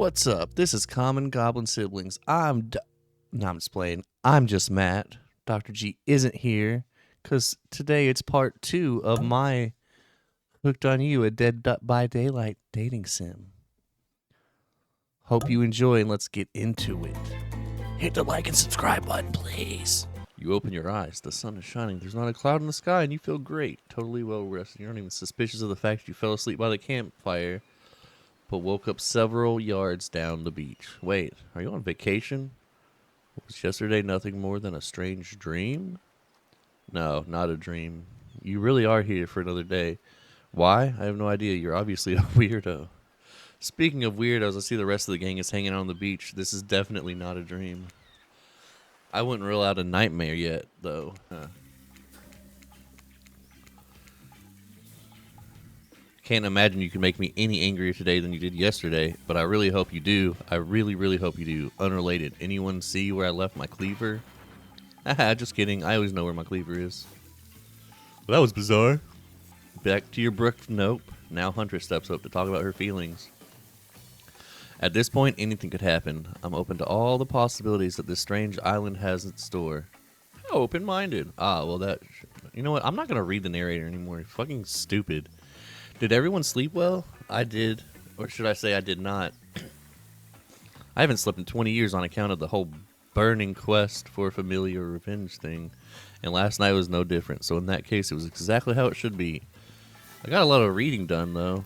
What's up? This is Common Goblin Siblings. No, I'm just playing. I'm just Matt. Dr. G isn't here because today it's part 2 of my Hooked on You, a Dead by Daylight dating sim. Hope you enjoy and let's get into it. Hit the like and subscribe button, please. You open your eyes. The sun is shining. There's not a cloud in the sky and you feel great. Totally well rested. You're not even suspicious of the fact that you fell asleep by the campfire but woke up several yards down the beach. Wait, are you on vacation? Was yesterday nothing more than a strange dream? No, not a dream. You really are here for another day. Why? I have no idea. You're obviously a weirdo. Speaking of weirdos, I see the rest of the gang is hanging out on the beach. This is definitely not a dream. I wouldn't rule out a nightmare yet, though. Can't imagine you can make me any angrier today than you did yesterday, but I really hope you do. I really, really hope you do. Unrelated. Anyone see where I left my cleaver? Haha, just kidding. I always know where my cleaver is. Well, that was bizarre. Back to your brook. Nope. Now Huntress steps up to talk about her feelings. At this point, anything could happen. I'm open to all the possibilities that this strange island has in store. How open-minded. Well that... You know what? I'm not going to read the narrator anymore. You're fucking stupid. Did everyone sleep well? I did. Or should I say I did not. I haven't slept in 20 years on account of the whole burning quest for familiar revenge thing. And last night was no different. So in that case, it was exactly how it should be. I got a lot of reading done, though.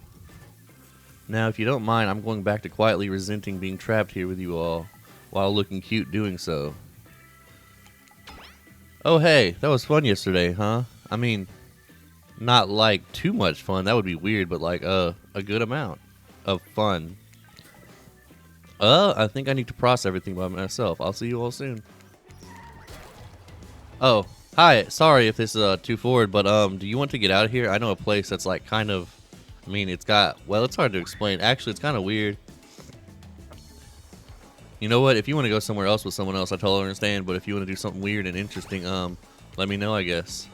Now, if you don't mind, I'm going back to quietly resenting being trapped here with you all, while looking cute doing so. Oh, hey, that was fun yesterday, huh? I mean... Not like too much fun. That would be weird, but like a good amount of fun. I think I need to process everything by myself. I'll see you all soon. Oh, hi. Sorry if this is too forward, but do you want to get out of here? I know a place that's like kind of, I mean, it's got, well, it's hard to explain. Actually, it's kind of weird. You know what? If you want to go somewhere else with someone else, I totally understand. But if you want to do something weird and interesting, let me know, I guess.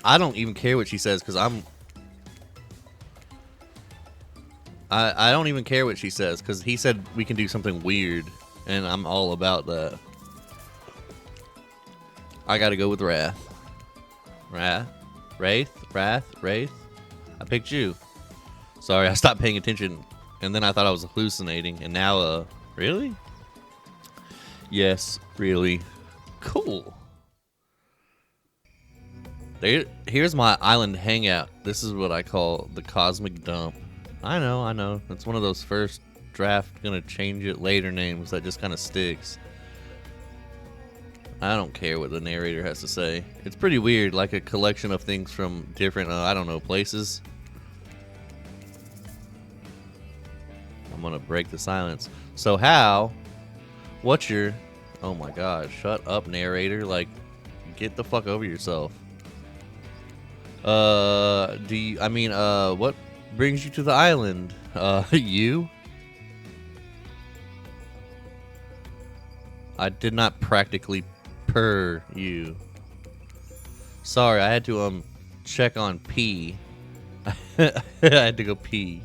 I don't even care what she says because I don't even care what she says because he said we can do something weird and I'm all about that. I gotta go with Wraith. Wraith? I picked you. Sorry, I stopped paying attention and then I thought I was hallucinating and now, really? Yes, really. Cool. Here's my island hangout. This is what I call the cosmic dump. I know. It's one of those first draft gonna change it later names that just kind of sticks. I don't care what the narrator has to say. It's pretty weird, like a collection of things from different, I don't know, places. I'm gonna break the silence. So what's your, oh my god, shut up narrator, like, get the fuck over yourself. What brings you to the island? You? I did not practically purr you. Sorry, I had to, check on pee. I had to go pee.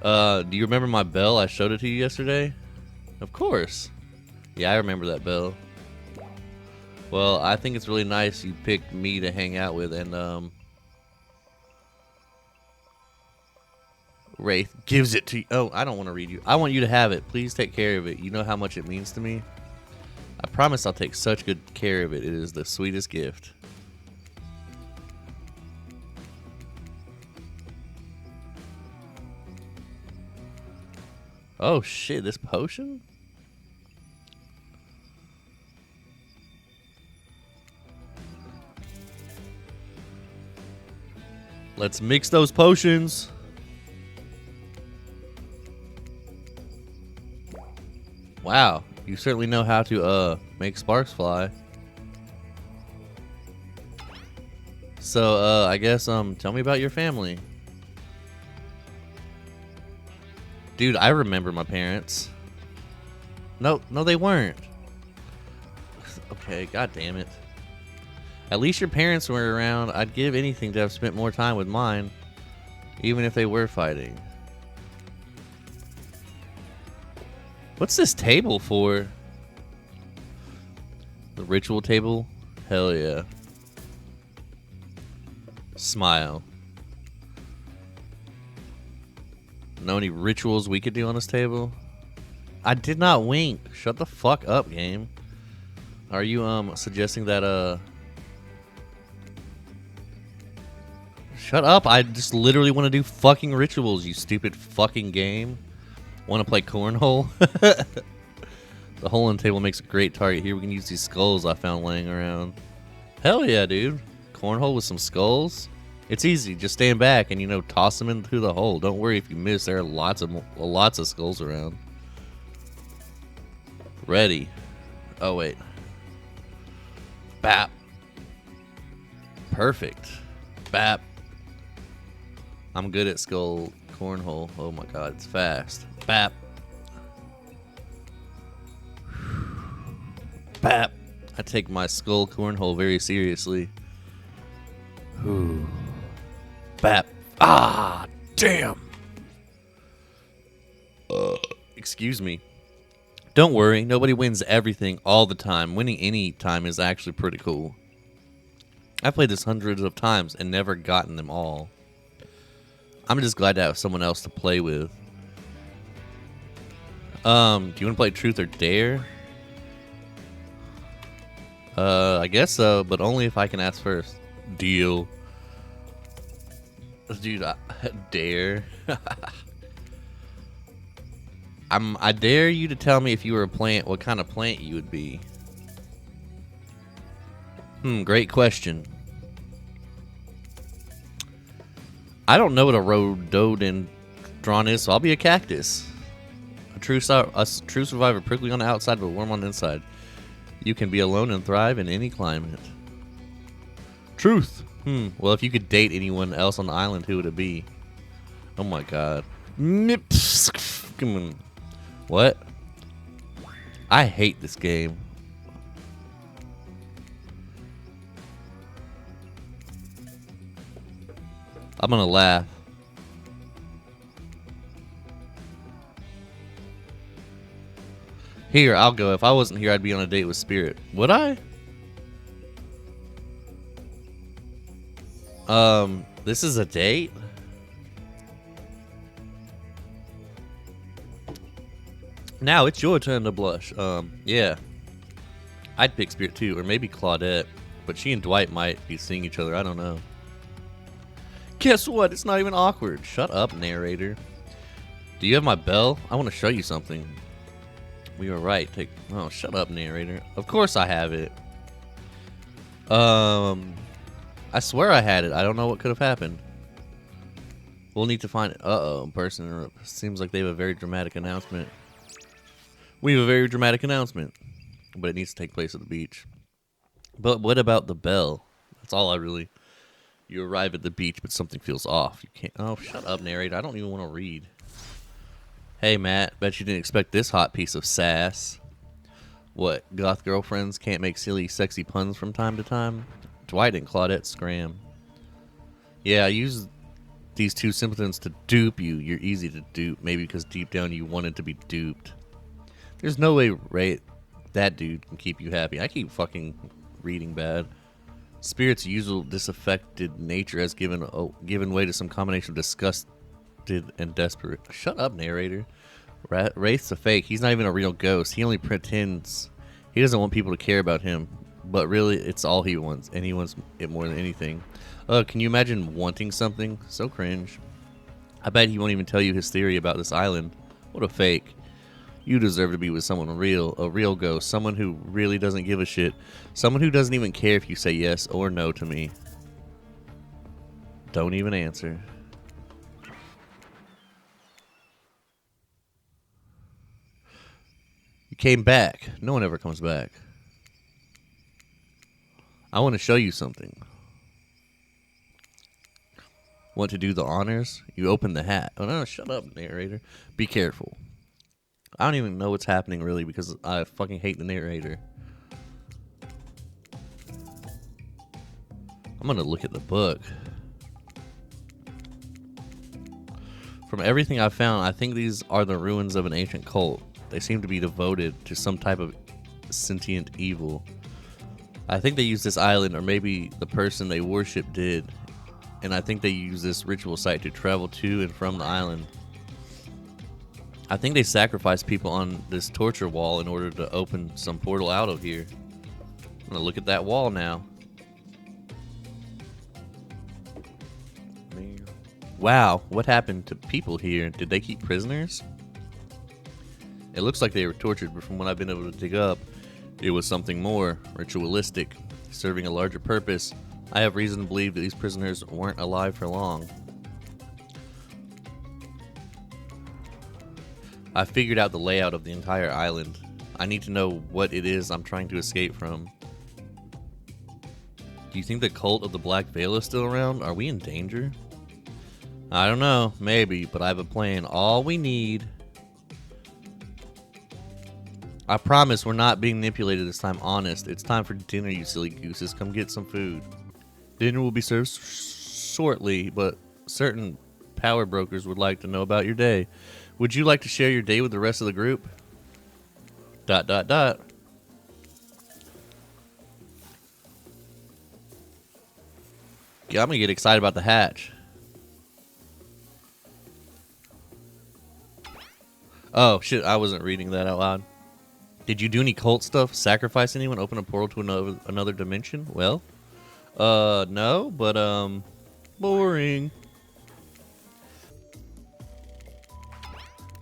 Do you remember my bell? I showed it to you yesterday? Of course. Yeah, I remember that bell. Well, I think it's really nice you picked me to hang out with, and, Wraith gives it to you. Oh, I don't want to read you. I want you to have it. Please take care of it. You know how much it means to me? I promise I'll take such good care of it. It is the sweetest gift. Oh, shit, this potion? Let's mix those potions. Wow, you certainly know how to make sparks fly. So I guess tell me about your family. Dude, I remember my parents. No, they weren't. Okay, god damn it. At least your parents were around. I'd give anything to have spent more time with mine. Even if they were fighting. What's this table for? The ritual table? Hell yeah. Smile. Know any rituals we could do on this table? I did not wink. Shut the fuck up, game. Are you suggesting that shut up. I just literally want to do fucking rituals, you stupid fucking game. Want to play cornhole? The hole in the table makes a great target. Here we can use these skulls I found laying around. Hell yeah, dude. Cornhole with some skulls? It's easy. Just stand back and, you know, toss them into the hole. Don't worry if you miss. There are lots of skulls around. Ready. Oh, wait. Bap. Perfect. Bap. I'm good at skull cornhole. Oh my god, it's fast. Bap. Bap. I take my skull cornhole very seriously. Bap. Ah, damn. Excuse me. Don't worry, nobody wins everything all the time. Winning any time is actually pretty cool. I've played this hundreds of times and never gotten them all. I'm just glad to have someone else to play with. Do you want to play Truth or Dare? I guess so, but only if I can ask first. Deal. Dude, dare. I dare you to tell me if you were a plant, what kind of plant you would be. Great question. I don't know what a rhododendron is, so I'll be a cactus. A true survivor, prickly on the outside but warm on the inside. You can be alone and thrive in any climate. Truth. Well, if you could date anyone else on the island, who would it be? Oh my god. What? I hate this game. I'm gonna laugh. Here, I'll go. If I wasn't here, I'd be on a date with Spirit. Would I? This is a date? Now it's your turn to blush. Yeah. I'd pick Spirit too, or maybe Claudette. But she and Dwight might be seeing each other. I don't know. Guess what? It's not even awkward. Shut up, narrator. Do you have my bell? I want to show you something. We were right. Oh, shut up, narrator. Of course I have it. I swear I had it. I don't know what could have happened. We'll need to find it. Uh-oh, person. Seems like they have a very dramatic announcement. We have a very dramatic announcement. But it needs to take place at the beach. But what about the bell? That's all I really... You arrive at the beach, but something feels off. You can't... Oh, shut up, narrator. I don't even want to read. Hey, Matt. Bet you didn't expect this hot piece of sass. What, goth girlfriends can't make silly, sexy puns from time to time? Dwight and Claudette scram. Yeah, I use these two simpletons to dupe you. You're easy to dupe. Maybe because deep down you wanted to be duped. There's no way Wraith, that dude, can keep you happy. I keep fucking reading bad. Spirit's usual disaffected nature has given way to some combination of disgusted and desperate. Shut up, narrator. Wraith's a fake. He's not even a real ghost. He only pretends. He doesn't want people to care about him. But really, it's all he wants. And he wants it more than anything. Can you imagine wanting something? So cringe. I bet he won't even tell you his theory about this island. What a fake. You deserve to be with someone real, a real ghost, someone who really doesn't give a shit, someone who doesn't even care if you say yes or no to me. Don't even answer. You came back. No one ever comes back. I want to show you something. Want to do the honors? You open the hat. Oh no, shut up, narrator. Be careful. I don't even know what's happening really because I fucking hate the narrator. I'm gonna look at the book. From everything I've found, I think these are the ruins of an ancient cult. They seem to be devoted to some type of sentient evil. I think they used this island, or maybe the person they worship did, and I think they use this ritual site to travel to and from the island. I think they sacrificed people on this torture wall in order to open some portal out of here. I'm gonna look at that wall now. Wow, what happened to people here? Did they keep prisoners? It looks like they were tortured, but from what I've been able to dig up, it was something more ritualistic, serving a larger purpose. I have reason to believe that these prisoners weren't alive for long. I figured out the layout of the entire island. I need to know what it is I'm trying to escape from. Do you think the cult of the Black Veil is still around? Are we in danger? I don't know, maybe, but I have a plan. All we need... I promise we're not being manipulated this time, honest. It's time for dinner, you silly gooses. Come get some food. Dinner will be served shortly, but certain power brokers would like to know about your day. Would you like to share your day with the rest of the group? ... Yeah, I'm gonna get excited about the hatch. Oh, shit, I wasn't reading that out loud. Did you do any cult stuff? Sacrifice anyone? Open a portal to another dimension? Well, no, but, boring.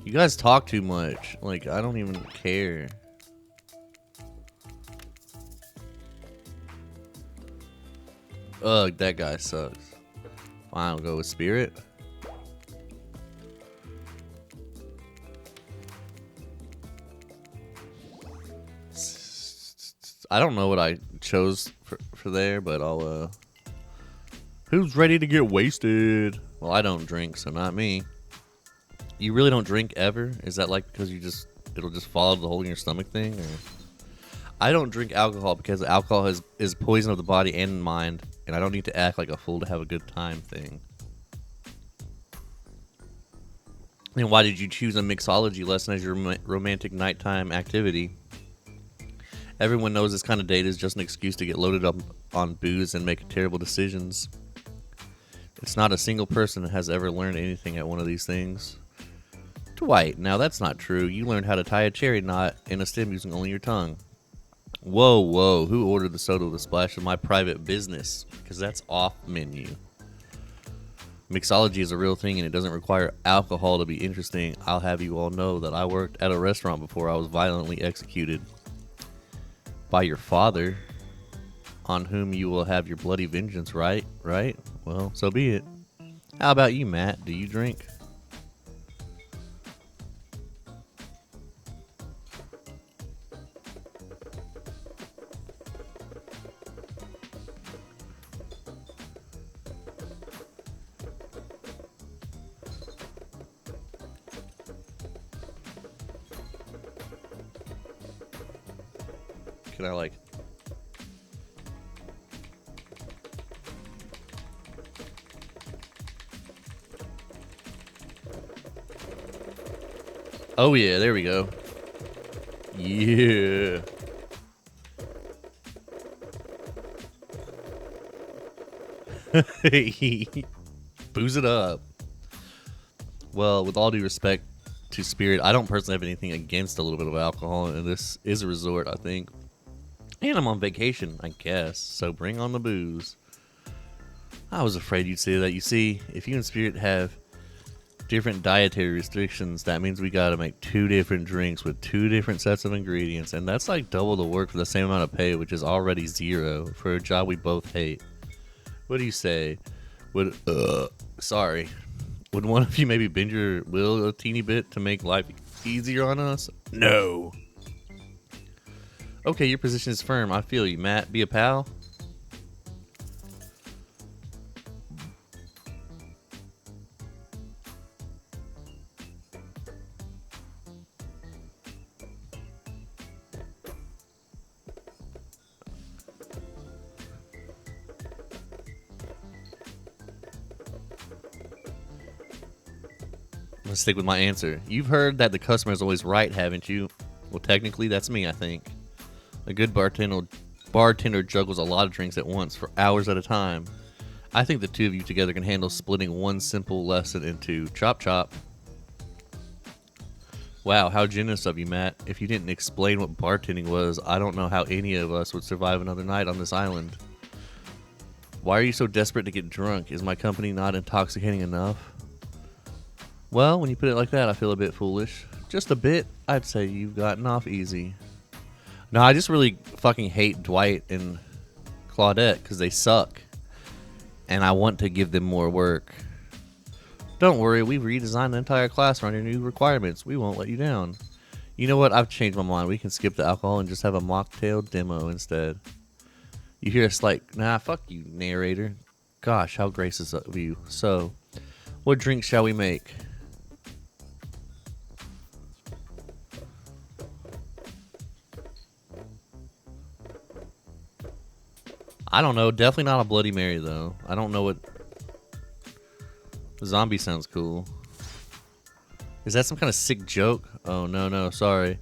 You guys talk too much. Like, I don't even care. Ugh, that guy sucks. Fine, I'll go with Spirit. I don't know what I chose for there, but I'll, who's ready to get wasted? Well, I don't drink, so not me. You really don't drink ever? Is that like because it'll just follow the hole in your stomach thing? Or? I don't drink alcohol because alcohol is poison of the body and mind, and I don't need to act like a fool to have a good time thing. And why did you choose a mixology lesson as your romantic nighttime activity? Everyone knows this kind of date is just an excuse to get loaded up on booze and make terrible decisions. It's not a single person that has ever learned anything at one of these things. Dwight, now that's not true. You learned how to tie a cherry knot in a stem using only your tongue. Whoa, whoa, who ordered the soda with a splash of my private business? Because that's off menu. Mixology is a real thing and it doesn't require alcohol to be interesting. I'll have you all know that I worked at a restaurant before I was violently executed. By your father, on whom you will have your bloody vengeance, right? Right? Well, so be it. How about you, Matt? Do you drink? Can I like... Oh yeah, there we go. Yeah. Booze it up. Well, with all due respect to Spirit, I don't personally have anything against a little bit of alcohol, and this is a resort, I think. And I'm on vacation, I guess, so bring on the booze. I was afraid you'd say that. You see, if you and Spirit have different dietary restrictions, that means we gotta make 2 different drinks with 2 different sets of ingredients, and that's like double the work for the same amount of pay, which is already 0 for a job we both hate. What do you say? Would sorry, would one of you maybe bend your will a teeny bit to make life easier on us? No. Okay, your position is firm. I feel you, Matt. Be a pal. gonna stick with my answer. You've heard that the customer is always right, haven't you? Well, technically, that's me, I think. A good bartender juggles a lot of drinks at once for hours at a time. I think the two of you together can handle splitting one simple lesson into chop chop. Wow, how generous of you, Matt. If you didn't explain what bartending was, I don't know how any of us would survive another night on this island. Why are you so desperate to get drunk? Is my company not intoxicating enough? Well, when you put it like that, I feel a bit foolish. Just a bit. I'd say you've gotten off easy. No, I just really fucking hate Dwight and Claudette because they suck. And I want to give them more work. Don't worry, we've redesigned the entire class around your new requirements. We won't let you down. You know what? I've changed my mind. We can skip the alcohol and just have a mocktail demo instead. You hear us like, nah, fuck you, narrator. Gosh, how gracious of you. So, what drink shall we make? I don't know. Definitely not a Bloody Mary, though. I don't know what... Zombie sounds cool. Is that some kind of sick joke? Oh, no, sorry.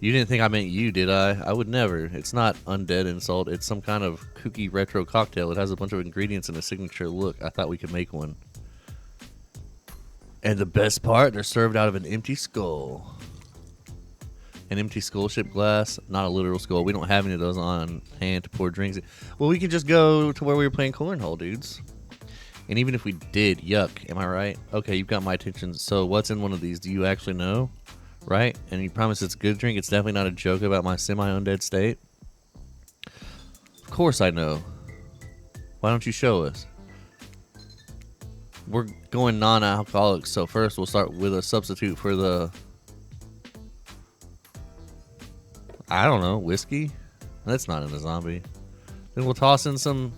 You didn't think I meant you, did I? I would never. It's not undead insult. It's some kind of kooky retro cocktail. It has a bunch of ingredients and a signature look. I thought we could make one. And the best part, they're served out of an empty skull. An empty skull ship glass, not a literal skull. We don't have any of those on hand to pour drinks in. Well, we could just go to where we were playing cornhole, dudes. And even if we did, yuck, am I right? Okay, you've got my attention. So what's in one of these? Do you actually know? Right? And you promise it's a good drink? It's definitely not a joke about my semi-undead state? Of course I know. Why don't you show us? We're going non-alcoholic, so first we'll start with a substitute for the... I don't know, whiskey? That's not in a zombie. Then we'll toss in some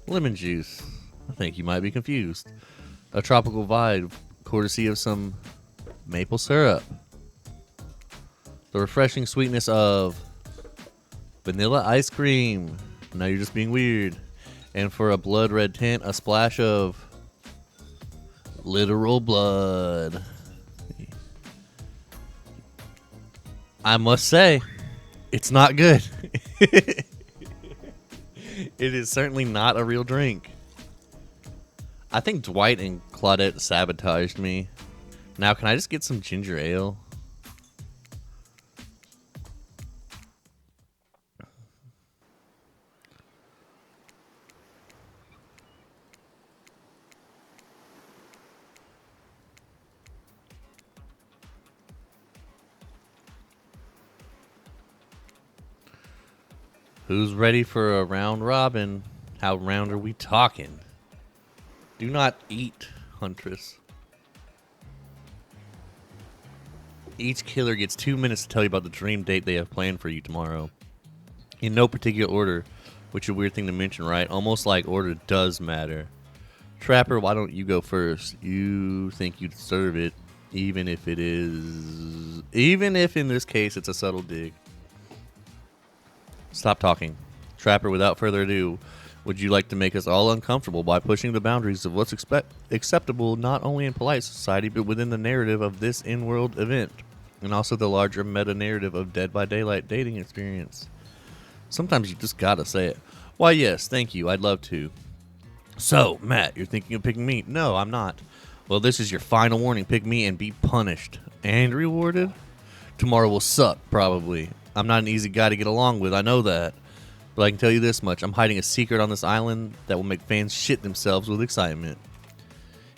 lemon juice. I think you might be confused. A tropical vibe, courtesy of some maple syrup. The refreshing sweetness of vanilla ice cream. Now you're just being weird. And for a blood red tint, a splash of literal blood. I must say, it's not good. It is certainly not a real drink. I think Dwight and Claudette sabotaged me. Now, can I just get some ginger ale? Who's ready for a round robin? How round are we talking? Do not eat, Huntress. Each killer gets 2 minutes to tell you about the dream date they have planned for you tomorrow. In no particular order, which is a weird thing to mention, right? Almost like order does matter. Trapper, why don't you go first? You think you deserve it, even if in this case it's a subtle dig. Stop talking. Trapper, without further ado, would you like to make us all uncomfortable by pushing the boundaries of what's acceptable not only in polite society, but within the narrative of this in-world event, and also the larger meta-narrative of Dead by Daylight dating experience? Sometimes you just gotta say it. Why, yes, thank you, I'd love to. So, Matt, you're thinking of picking me? No, I'm not. Well, this is your final warning. Pick me and be punished. And rewarded? Tomorrow will suck, probably. I'm not an easy guy to get along with, I know that. But I can tell you this much, I'm hiding a secret on this island that will make fans shit themselves with excitement.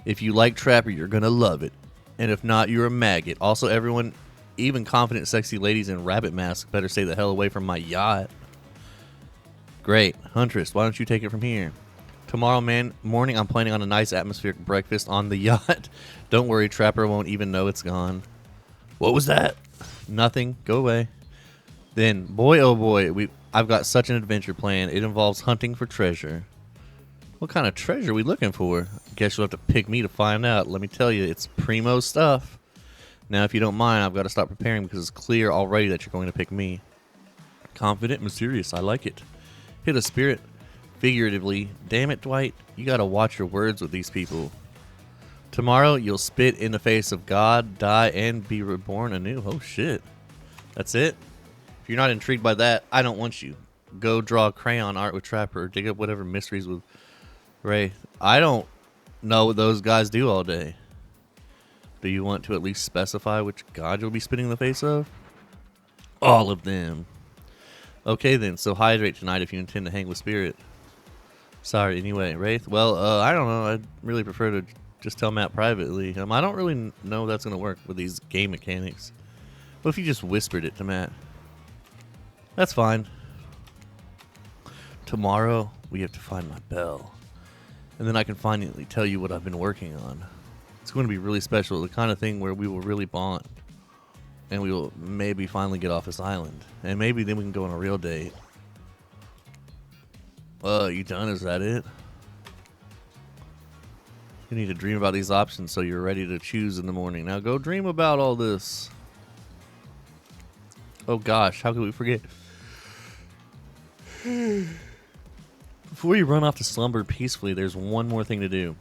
If you like Trapper, you're gonna love it. And if not, you're a maggot. Also, everyone, even confident sexy ladies in rabbit masks, better stay the hell away from my yacht. Great. Huntress, why don't you take it from here? Tomorrow morning, I'm planning on a nice atmospheric breakfast on the yacht. Don't worry, Trapper won't even know it's gone. What was that? Nothing. Go away. Then, boy oh boy, I've got such an adventure plan. It involves hunting for treasure. What kind of treasure are we looking for? Guess you'll have to pick me to find out. Let me tell you, it's primo stuff. Now, if you don't mind, I've got to stop preparing because it's clear already that you're going to pick me. Confident, mysterious, I like it. Hit a spirit. Figuratively. Damn it, Dwight. You got to watch your words with these people. Tomorrow, you'll spit in the face of God, die, and be reborn anew. Oh, shit. That's it? If you're not intrigued by that, I don't want you. Go draw crayon art with Trapper, or dig up whatever mysteries with Wraith. I don't know what those guys do all day. Do you want to at least specify which god you'll be spitting in the face of? All of them. Okay then, so hydrate tonight if you intend to hang with Spirit. Sorry, anyway, Wraith. Well, I don't know. I'd really prefer to just tell Matt privately. I don't really know that's going to work with these game mechanics. What if you just whispered it to Matt? That's fine. Tomorrow, we have to find my bell. And then I can finally tell you what I've been working on. It's going to be really special. The kind of thing where we will really bond. And we will maybe finally get off this island. And maybe then we can go on a real date. You done? Is that it? You need to dream about these options so you're ready to choose in the morning. Now go dream about all this. Oh gosh, how could we forget? Before you run off to slumber peacefully, there's one more thing to do.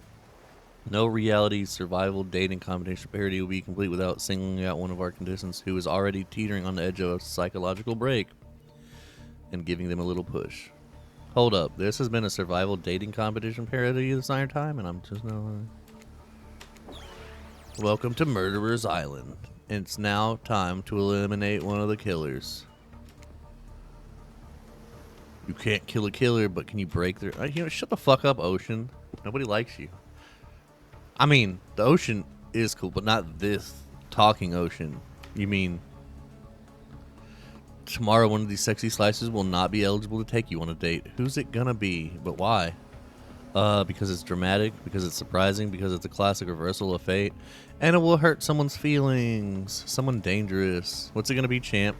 No reality, survival, dating combination parody will be complete without singling out one of our contestants who is already teetering on the edge of a psychological break and giving them a little push. Hold up, this has been a survival dating competition parody this entire time, and I'm just no. Welcome to Murderer's Island. It's now time to eliminate one of the killers. You can't kill a killer, but can you break their... shut the fuck up, Ocean. Nobody likes you. I mean, the Ocean is cool, but not this talking Ocean. You mean... Tomorrow, one of these sexy slices will not be eligible to take you on a date. Who's it gonna be? But why? Because it's dramatic, because it's surprising, because it's a classic reversal of fate, and it will hurt someone's feelings. Someone dangerous. What's it gonna be, champ?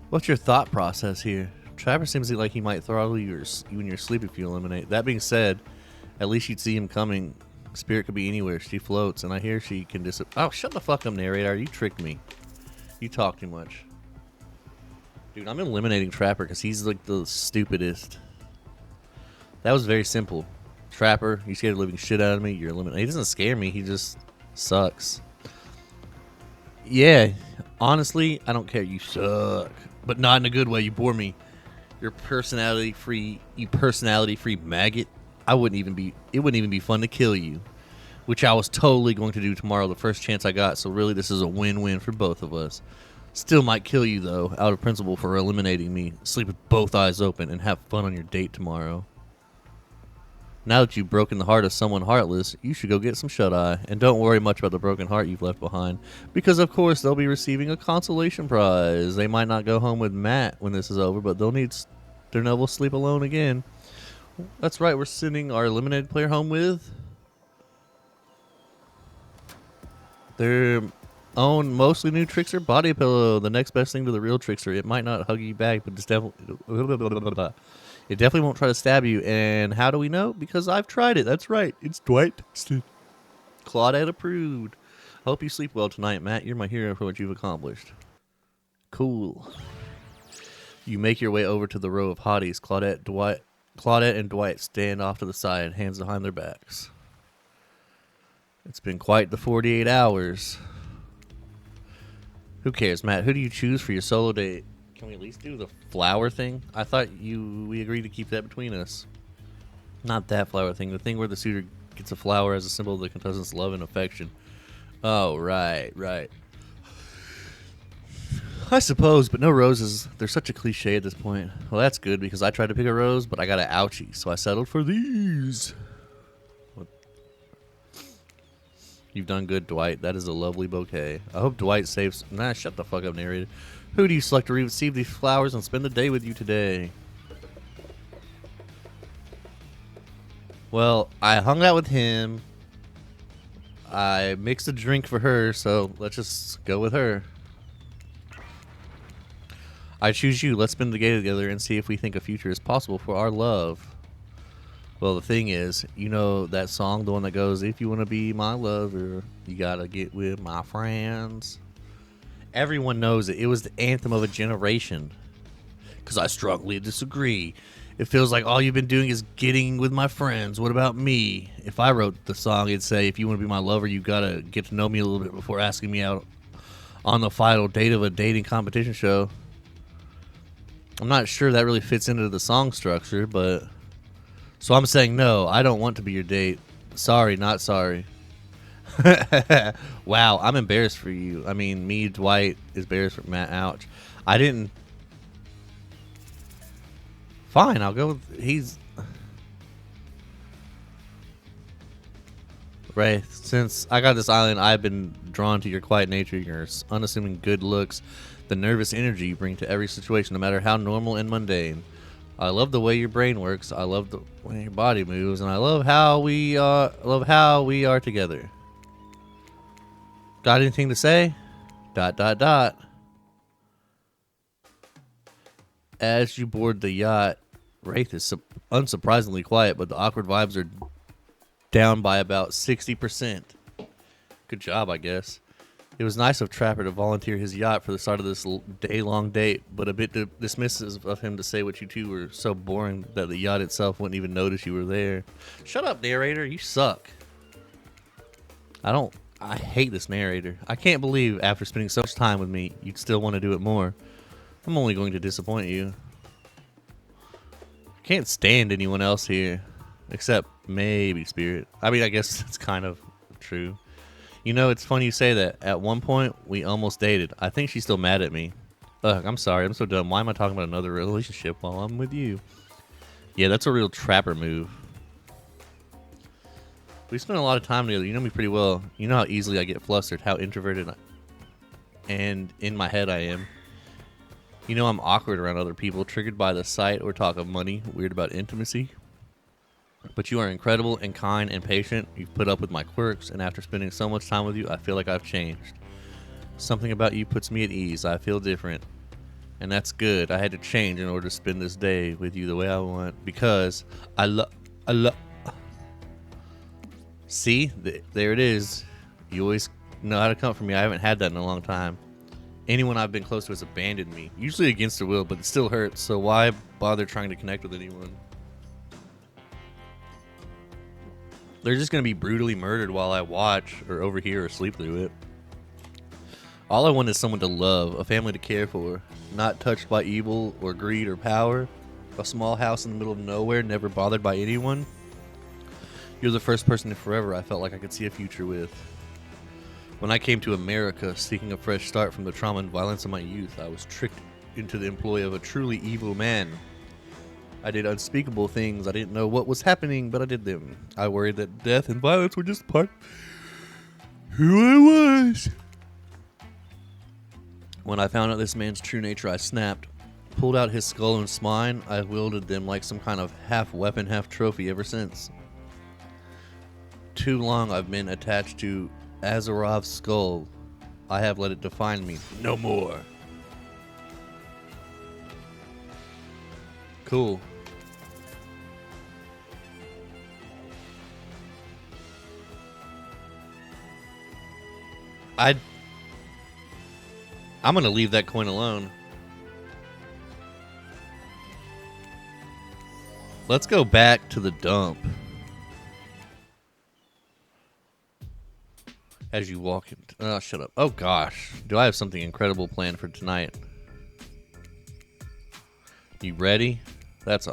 What's your thought process here? Trapper seems like he might throttle you in your sleep if you eliminate. That being said, at least you'd see him coming. Spirit could be anywhere. She floats, and I hear she can Oh, shut the fuck up, narrator. You tricked me. You talk too much. Dude, I'm eliminating Trapper because he's like the stupidest. That was very simple. Trapper, you scared the living shit out of me. You're eliminated. He doesn't scare me. He just sucks. Yeah, honestly, I don't care. You suck. But not in a good way. You bore me. You're personality-free. You personality-free maggot. It wouldn't even be fun to kill you. Which I was totally going to do tomorrow the first chance I got. So really, this is a win-win for both of us. Still might kill you, though, out of principle for eliminating me. Sleep with both eyes open and have fun on your date tomorrow. Now that you've broken the heart of someone heartless, you should go get some shut-eye. And don't worry much about the broken heart you've left behind, because of course they'll be receiving a consolation prize. They might not go home with Matt when this is over, but they'll need their noble sleep alone again. That's right, we're sending our eliminated player home with their own mostly new trickster body pillow. The next best thing to the real trickster. It might not hug you back, but it's definitely... It definitely won't try to stab you. And how do we know? Because I've tried it. That's right. It's Dwight. Claudette approved. Hope you sleep well tonight, Matt. You're my hero for what you've accomplished. Cool. You make your way over to the row of hotties. Claudette and Dwight stand off to the side, hands behind their backs. It's been quite the 48 hours. Who cares, Matt? Who do you choose for your solo date? Can we at least do the flower thing? I thought we agreed to keep that between us. Not that flower thing. The thing where the suitor gets a flower as a symbol of the contestant's love and affection. Oh, right. I suppose, but no roses. They're such a cliche at this point. Well, that's good because I tried to pick a rose, but I got an ouchie, so I settled for these. You've done good, Dwight. That is a lovely bouquet. I hope Dwight saves... Nah, shut the fuck up, narrator. Who do you select to receive these flowers and spend the day with you today? Well, I hung out with him. I mixed a drink for her, so let's just go with her. I choose you. Let's spend the day together and see if we think a future is possible for our love. Well, the thing is, you know that song, the one that goes, if you want to be my lover, you gotta get with my friends. Everyone knows it. It was the anthem of a generation. Because I strongly disagree. It feels like all you've been doing is getting with my friends. What about me? If I wrote the song, it'd say, if you want to be my lover, you gotta get to know me a little bit before asking me out on the final date of a dating competition show. I'm not sure that really fits into the song structure, but... So I'm saying no, I don't want to be your date. Sorry, not sorry. Wow, I'm embarrassed for you. I mean, me, Dwight, is embarrassed for Matt. Ouch. I didn't... Fine, I'll go with... He's... Wraith, since I got this island, I've been drawn to your quiet nature, your unassuming good looks, the nervous energy you bring to every situation, no matter how normal and mundane. I love the way your brain works. I love the way your body moves, and I love how we are together. Got anything to say? ... As you board the yacht, Wraith is unsurprisingly quiet, but the awkward vibes are down by about 60%. Good job, I guess. It was nice of Trapper to volunteer his yacht for the start of this day-long date, but a bit dismissive of him to say what you two were so boring that the yacht itself wouldn't even notice you were there. Shut up, narrator. You suck. I hate this narrator. I can't believe after spending so much time with me, you'd still want to do it more. I'm only going to disappoint you. I can't stand anyone else here, except maybe Spirit. I mean, I guess it's kind of true. You know, it's funny you say that. At one point, we almost dated. I think she's still mad at me. Ugh, I'm sorry. I'm so dumb. Why am I talking about another relationship while I'm with you? Yeah, that's a real Trapper move. We spent a lot of time together. You know me pretty well. You know how easily I get flustered, how introverted and in my head I am. You know I'm awkward around other people, triggered by the sight or talk of money, weird about intimacy. But you are incredible and kind and patient. You've put up with my quirks, and after spending so much time with you, I feel like I've changed. Something about you puts me at ease. I feel different. And that's good. I had to change in order to spend this day with you the way I want, because I love... See? There it is. You always know how to come for me. I haven't had that in a long time. Anyone I've been close to has abandoned me. Usually against their will, but it still hurts, so why bother trying to connect with anyone? They're just going to be brutally murdered while I watch or overhear or sleep through it. All I want is someone to love, a family to care for, not touched by evil or greed or power, a small house in the middle of nowhere, never bothered by anyone. You're the first person in forever I felt like I could see a future with. When I came to America, seeking a fresh start from the trauma and violence of my youth, I was tricked into the employ of a truly evil man. I did unspeakable things. I didn't know what was happening, but I did them. I worried that death and violence were just part of who I was. When I found out this man's true nature, I snapped, pulled out his skull and spine. I wielded them like some kind of half weapon, half trophy ever since. Too long I've been attached to Azerov's skull. I have let it define me. No more. Cool. I'm gonna leave that coin alone. Let's go back to the dump. As you walk in... Oh, shut up. Oh, gosh. Do I have something incredible planned for tonight? You ready? That's,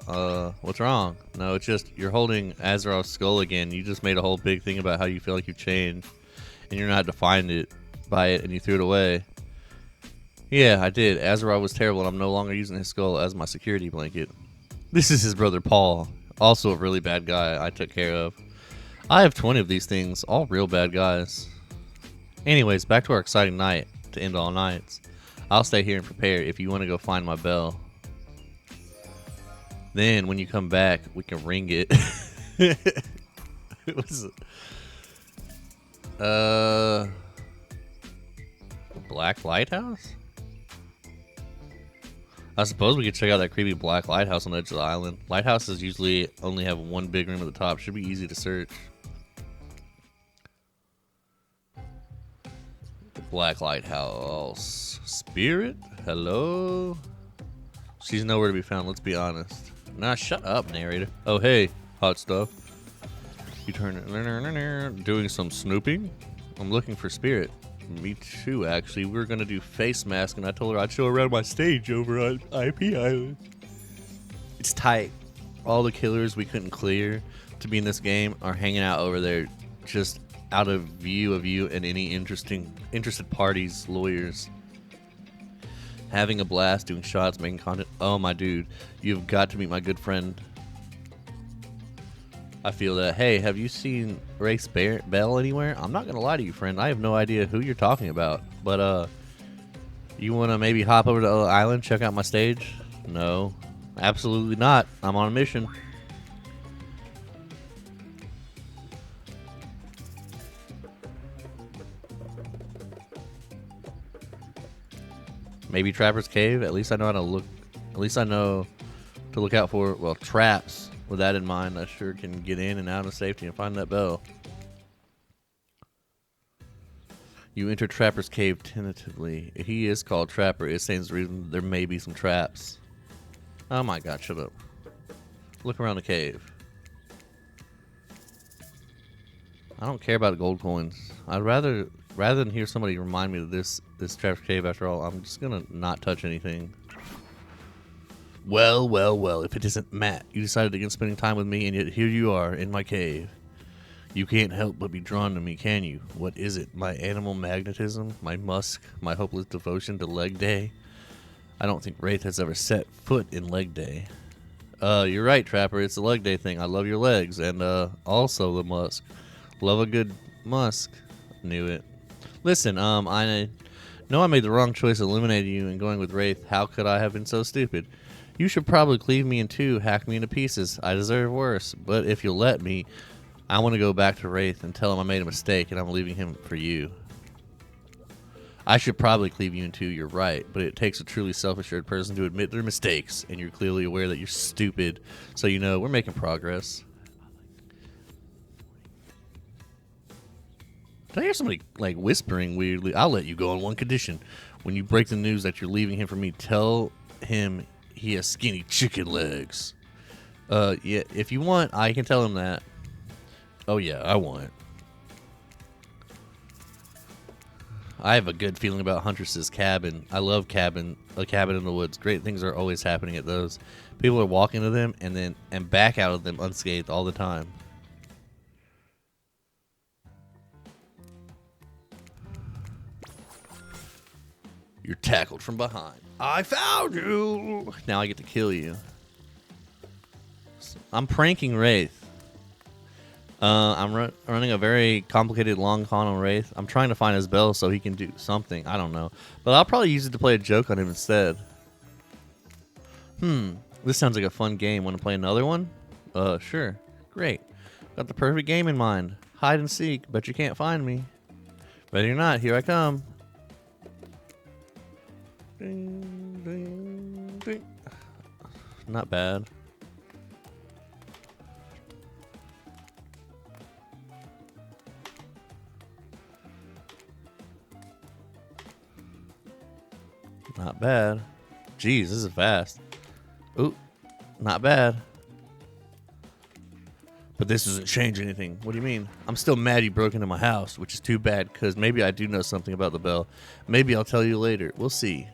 what's wrong? No, it's just, you're holding Azeroth's skull again. You just made a whole big thing about how you feel like you've changed. And you're not defined by it, and you threw it away. Yeah, I did. Azeroth was terrible, and I'm no longer using his skull as my security blanket. This is his brother, Paul. Also a really bad guy I took care of. I have 20 of these things, all real bad guys. Anyways, back to our exciting night to end all nights. I'll stay here and prepare if you want to go find my bell. Then, when you come back, we can ring it. What is it? Black Lighthouse? I suppose we could check out that creepy black lighthouse on the edge of the island. Lighthouses usually only have one big room at the top. Should be easy to search. Black Lighthouse. Spirit? Hello? She's nowhere to be found, let's be honest. Nah, shut up, narrator. Oh, hey, hot stuff. You turn doing some snooping? I'm looking for spirit. Me too, actually. We were gonna do face mask, and I told her I'd show her around my stage over on IP Island. It's tight. All the killers we couldn't clear to be in this game are hanging out over there, just out of view of you and any interested parties, lawyers. Having a blast, doing shots, making content. Oh, my dude, you've got to meet my good friend. I feel that. Hey, have you seen Wraith's Bell anywhere? I'm not gonna lie to you, friend. I have no idea who you're talking about. But you wanna maybe hop over to the island, check out my stage? No, absolutely not. I'm on a mission. Maybe Trapper's Cave. At least I know how to look. At least I know to look out for, well, traps. With that in mind, I sure can get in and out of safety and find that bell. You enter Trapper's Cave tentatively. He is called Trapper. It stands to reason there may be some traps. Oh my god, shut up. Look around the cave. I don't care about gold coins. I'd rather than hear somebody remind me of this Trapper's Cave. After all, I'm just gonna not touch anything. Well, well, well, if it isn't Matt. You decided against spending time with me, and yet here you are in my cave. You can't help but be drawn to me, can you? What is it? My animal magnetism? My musk? My hopeless devotion to leg day? I don't think Wraith has ever set foot in leg day. You're right, Trapper. It's the leg day thing. I love your legs, and also the musk. Love a good musk. Knew it. Listen, I know I made the wrong choice eliminating you and going with Wraith. How could I have been so stupid? You should probably cleave me in two, hack me into pieces. I deserve worse, but if you'll let me, I want to go back to Wraith and tell him I made a mistake and I'm leaving him for you. I should probably cleave you in two, you're right, but it takes a truly self-assured person to admit their mistakes, and you're clearly aware that you're stupid, so you know we're making progress. Did I hear somebody like whispering weirdly? I'll let you go on one condition. When you break the news that you're leaving him for me, tell him he has skinny chicken legs. Yeah, if you want, I can tell him that. Oh yeah, I want. I have a good feeling about Huntress's cabin. I love a cabin in the woods. Great things are always happening at those. People are walking to them and back out of them unscathed all the time. You're tackled from behind. I found you! Now I get to kill you. I'm pranking Wraith. I'm running a very complicated long con on Wraith. I'm trying to find his bell so he can do something. I don't know. But I'll probably use it to play a joke on him instead. This sounds like a fun game. Want to play another one? Sure. Great. Got the perfect game in mind. Hide and seek, but you can't find me. Ready or not, here I come. Ding, ding, ding. Not bad. Not bad. Jeez, this is fast. Ooh, not bad. But this doesn't change anything. What do you mean? I'm still mad you broke into my house, which is too bad, because maybe I do know something about the bell. Maybe I'll tell you later. We'll see.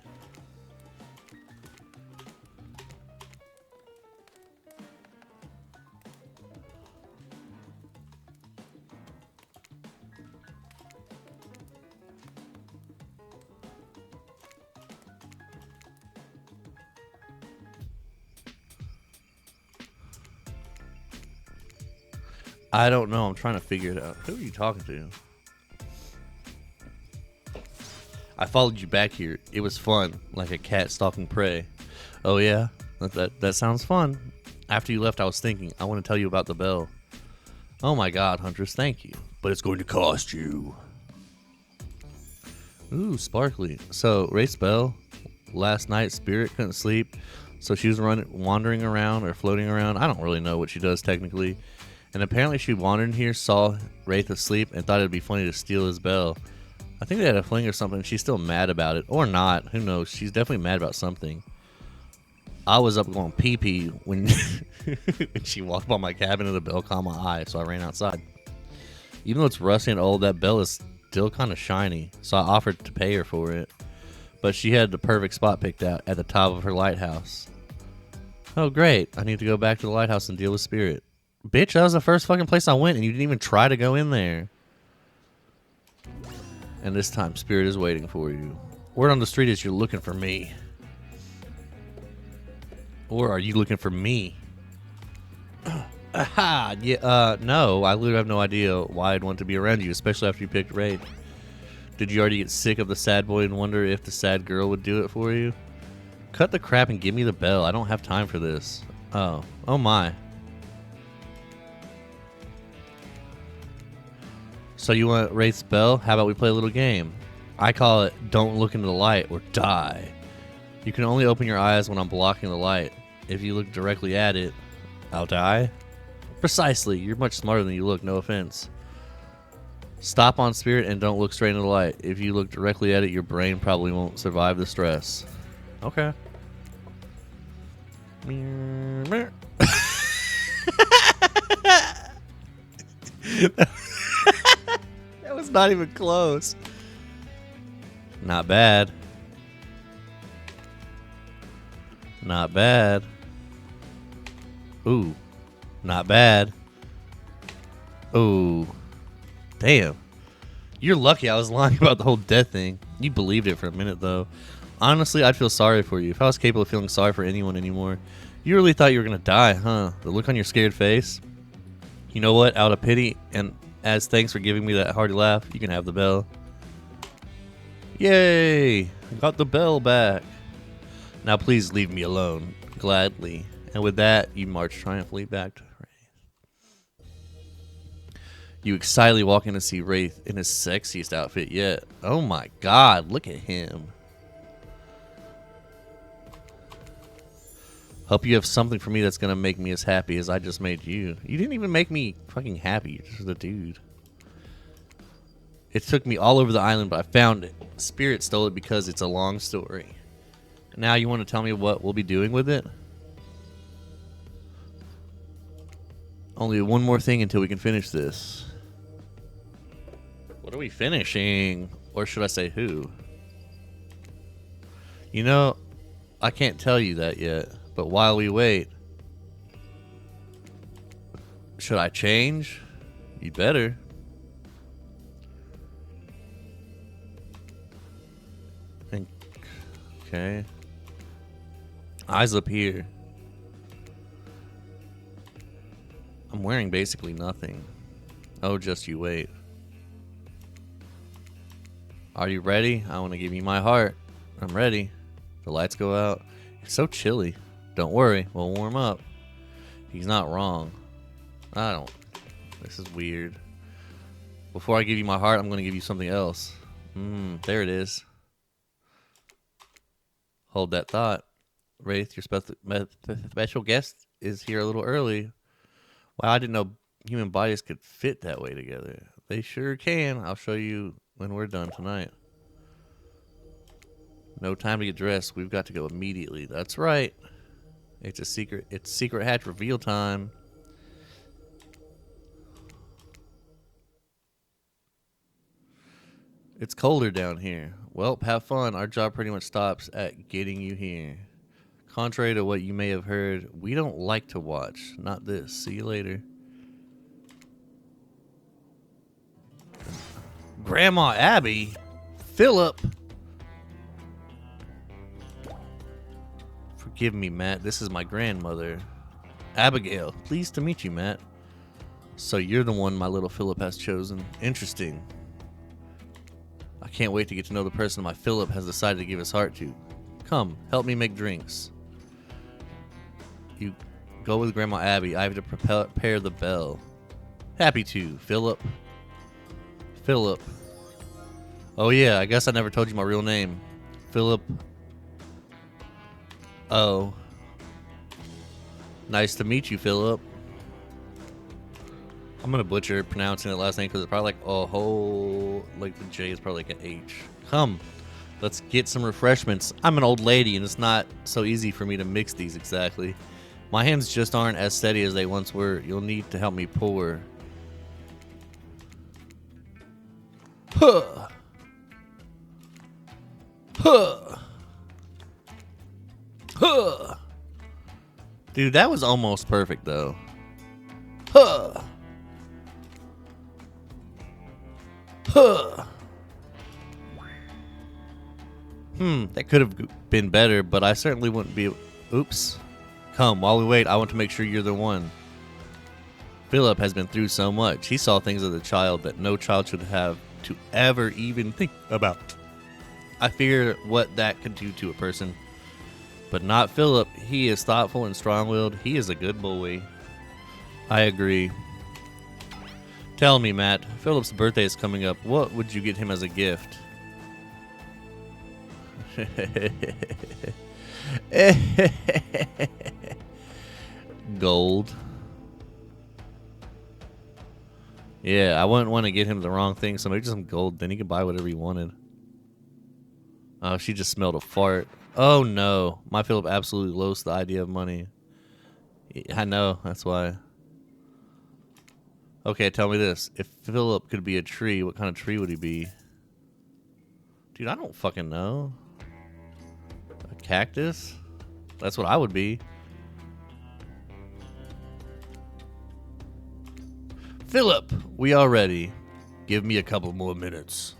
I don't know. I'm trying to figure it out. Who are you talking to? I followed you back here. It was fun, like a cat stalking prey. Oh yeah? That sounds fun. After you left, I was thinking, I want to tell you about the bell. Oh my god, Huntress, thank you. But it's going to cost you. Ooh, sparkly. So, Wraith's bell. Last night, Spirit couldn't sleep, so she was wandering around or floating around. I don't really know what she does technically. And apparently she wandered in here, saw Wraith asleep, and thought it'd be funny to steal his bell. I think they had a fling or something. She's still mad about it. Or not. Who knows? She's definitely mad about something. I was up going pee-pee when, when she walked by my cabin and the bell caught my eye, so I ran outside. Even though it's rusty and old, that bell is still kind of shiny, so I offered to pay her for it. But she had the perfect spot picked out at the top of her lighthouse. Oh, great. I need to go back to the lighthouse and deal with Spirit. Bitch, that was the first fucking place I went, and you didn't even try to go in there. And this time, Spirit is waiting for you. Word on the street is you're looking for me. Or are you looking for me? Aha! Yeah, no, I literally have no idea why I'd want to be around you, especially after you picked Wraith. Did you already get sick of the sad boy and wonder if the sad girl would do it for you? Cut the crap and give me the bell. I don't have time for this. Oh my. So you want Wraith's bell? How about we play a little game? I call it Don't Look into the Light or Die. You can only open your eyes when I'm blocking the light. If you look directly at it, I'll die? Precisely. You're much smarter than you look, no offense. Stop on Spirit and don't look straight into the light. If you look directly at it, your brain probably won't survive the stress. Okay. That was not even close. Not bad. Not bad. Ooh. Not bad. Ooh. Damn. You're lucky I was lying about the whole death thing. You believed it for a minute, though. Honestly, I'd feel sorry for you. If I was capable of feeling sorry for anyone anymore, you really thought you were going to die, huh? The look on your scared face. You know what? Out of pity and as thanks for giving me that hearty laugh, you can have the bell. Yay! I got the bell back. Now please leave me alone. Gladly. And with that, you march triumphantly back to Wraith. You excitedly walk in to see Wraith in his sexiest outfit yet. Oh my god, look at him. Hope you have something for me that's gonna make me as happy as I just made you. You didn't even make me fucking happy. You're just a dude. It took me all over the island, but I found it. Spirit stole it because it's a long story. Now you want to tell me what we'll be doing with it? Only one more thing until we can finish this. What are we finishing? Or should I say who? You know, I can't tell you that yet. But while we wait, should I change? You'd better. Okay. Eyes up here. I'm wearing basically nothing. Oh, just you wait. Are you ready? I want to give you my heart. I'm ready. The lights go out. It's so chilly. Don't worry, we'll warm up. He's not wrong. This is weird. Before I give you my heart, I'm going to give you something else. There it is. Hold that thought. Wraith, your special guest is here a little early. Wow, I didn't know human bodies could fit that way together. They sure can. I'll show you when we're done tonight. No time to get dressed. We've got to go immediately. That's right. It's a secret. It's secret hatch reveal time. It's colder down here. Well, have fun. Our job pretty much stops at getting you here. Contrary to what you may have heard, we don't like to watch. Not this. See you later. Grandma Abby? Philip? Forgive me, Matt. This is my grandmother. Abigail. Pleased to meet you, Matt. So you're the one my little Philip has chosen. Interesting. I can't wait to get to know the person my Philip has decided to give his heart to. Come, help me make drinks. You go with Grandma Abby. I have to prepare the bell. Happy to, Philip. Philip. Oh yeah, I guess I never told you my real name. Philip. Oh. Nice to meet you, Philip. I'm gonna butcher pronouncing that last name because it's probably like a whole, like the J is probably like an H. Come, Let's get some refreshments. I'm an old lady, and it's not so easy for me to mix these exactly. My hands just aren't as steady as they once were. You'll need to help me pour. Huh. Huh. Huh. Dude, that was almost perfect, though. Huh. Huh. That could have been better, but I certainly wouldn't be... Oops. Come, while we wait, I want to make sure you're the one. Philip has been through so much. He saw things as a child that no child should have to ever even think about. I fear what that could do to a person. But not Philip. He is thoughtful and strong-willed. He is a good boy. I agree. Tell me, Matt. Philip's birthday is coming up. What would you get him as a gift? Gold. Yeah, I wouldn't want to get him the wrong thing, so maybe just some gold. Then he could buy whatever he wanted. Oh, she just smelled a fart. Oh, no. My Philip absolutely loathes the idea of money. I know. That's why. Okay, tell me this. If Philip could be a tree, what kind of tree would he be? Dude, I don't fucking know. A cactus? That's what I would be. Philip, we are ready. Give me a couple more minutes.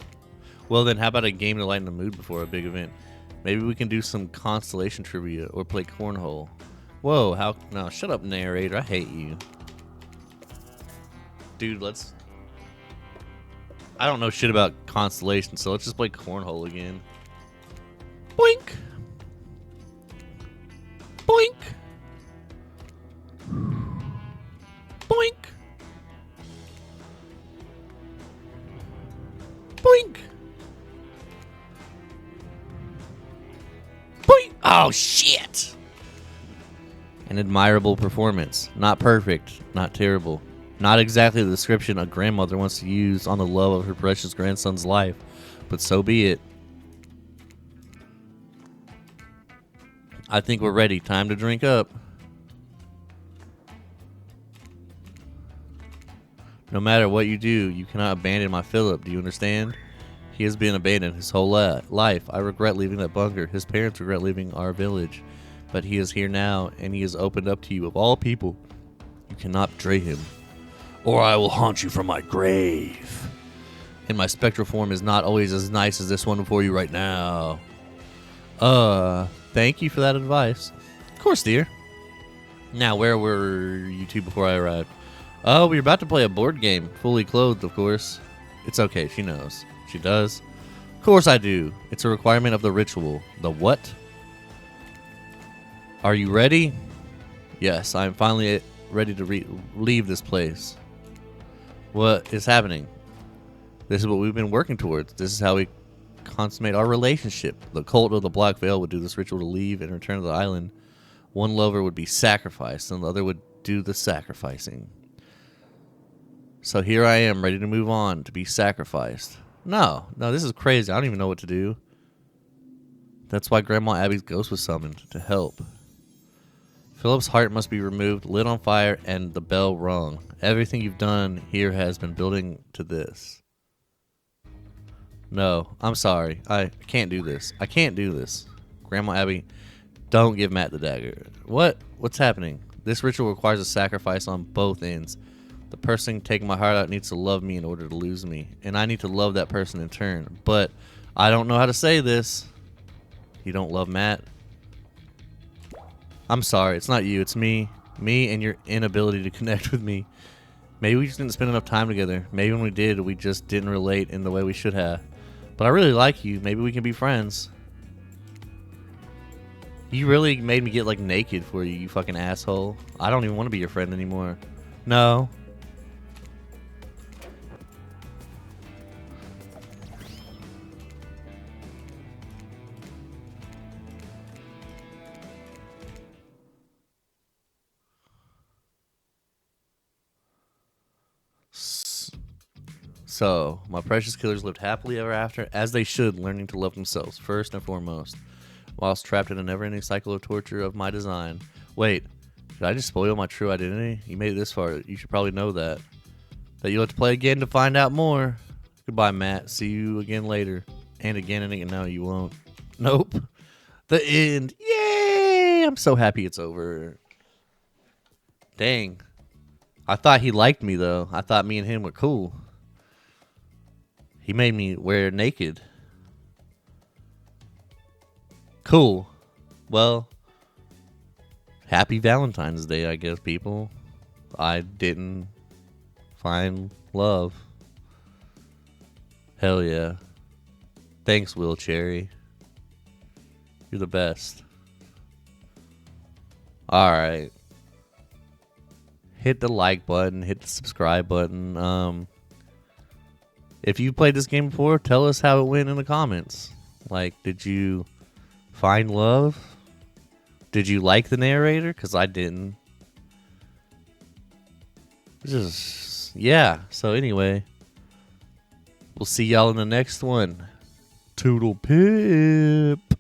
Well then, how about a game to lighten the mood before a big event? Maybe we can do some constellation trivia or play cornhole. Whoa, how... No, shut up, narrator. I hate you. Dude, let's... I don't know shit about constellation, so let's just play cornhole again. Boink! Boink! Boink! Boink! Boink! Oh, shit! An admirable performance. Not perfect, not terrible. Not exactly the description a grandmother wants to use on the love of her precious grandson's life, but so be it. I think we're ready. Time to drink up. No matter what you do, you cannot abandon my Philip. Do you understand? He has been abandoned his whole life. I regret leaving that bunker. His parents regret leaving our village. But he is here now, and he has opened up to you. Of all people, you cannot betray him, or I will haunt you from my grave. And my spectral form is not always as nice as this one before you right now. Thank you for that advice. Of course, dear. Now, where were you two before I arrived? Oh, we were about to play a board game. Fully clothed, of course. It's okay, she knows. She does? Of course I do. It's a requirement of the ritual. The what? Are you ready? Yes, I am finally ready to leave this place. What is happening? This is what we've been working towards. This is how we consummate our relationship. The cult of the Black Veil would do this ritual to leave and return to the island. One lover would be sacrificed, and the other would do the sacrificing. So here I am, ready to move on, to be sacrificed. No, this is crazy. I don't even know what to do. That's why Grandma Abby's ghost was summoned, to help. Philip's heart must be removed, lit on fire, and the bell rung. Everything you've done here has been building to this. No, I'm sorry. I can't do this. I can't do this. Grandma Abby, don't give Matt the dagger. What? What's happening? This ritual requires a sacrifice on both ends. The person taking my heart out needs to love me in order to lose me. And I need to love that person in turn. But I don't know how to say this. You don't love Matt? I'm sorry. It's not you. It's me. Me and your inability to connect with me. Maybe we just didn't spend enough time together. Maybe when we did, we just didn't relate in the way we should have. But I really like you. Maybe we can be friends. You really made me get like naked for you, you fucking asshole. I don't even want to be your friend anymore. No. So, my precious killers lived happily ever after, as they should, learning to love themselves, first and foremost, whilst trapped in a never-ending cycle of torture of my design. Wait, did I just spoil my true identity? You made it this far. You should probably know that. That you'll have to play again to find out more. Goodbye, Matt. See you again later. And again and again. No, you won't. Nope. The end. Yay! I'm so happy it's over. Dang. I thought he liked me, though. I thought me and him were cool. He made me wear naked. Cool. Well, happy Valentine's Day, I guess, people. I didn't find love. Hell yeah. Thanks, Will Cherry. You're the best. Alright. Hit the like button. Hit the subscribe button. If you played this game before, tell us how it went in the comments. Like, did you find love? Did you like the narrator? Because I didn't. Just, yeah. So anyway, we'll see y'all in the next one. Toodle pip.